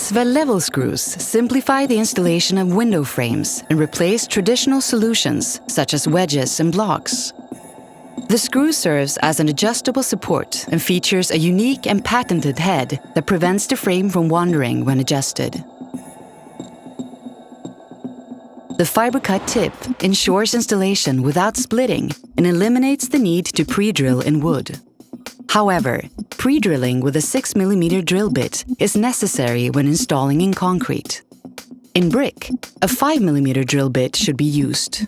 Essve level screws simplify the installation of window frames and replace traditional solutions such as wedges and blocks. The screw serves as an adjustable support and features a unique and patented head that prevents the frame from wandering when adjusted. The fiber cut tip ensures installation without splitting and eliminates the need to pre-drill in wood. However, pre-drilling with a 6 mm drill bit is necessary when installing in concrete. In brick, a 5 mm drill bit should be used.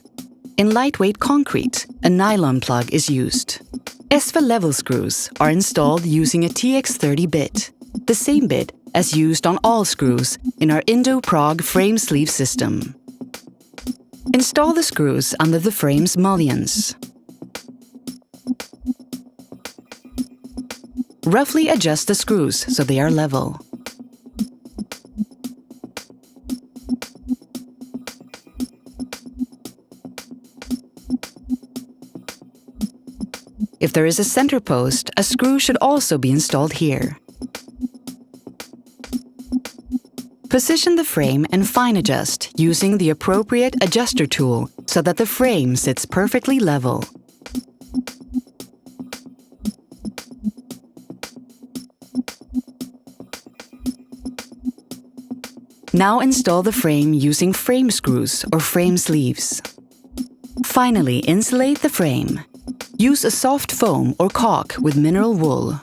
In lightweight concrete, a nylon plug is used. Essve level screws are installed using a TX30 bit, the same bit as used on all screws in our Indo-Prague frame sleeve system. Install the screws under the frame's mullions. Roughly adjust the screws so they are level. If there is a center post, a screw should also be installed here. Position the frame and fine adjust using the appropriate adjuster tool so that the frame sits perfectly level. Now install the frame using frame screws or frame sleeves. Finally, insulate the frame. Use a soft foam or caulk with mineral wool.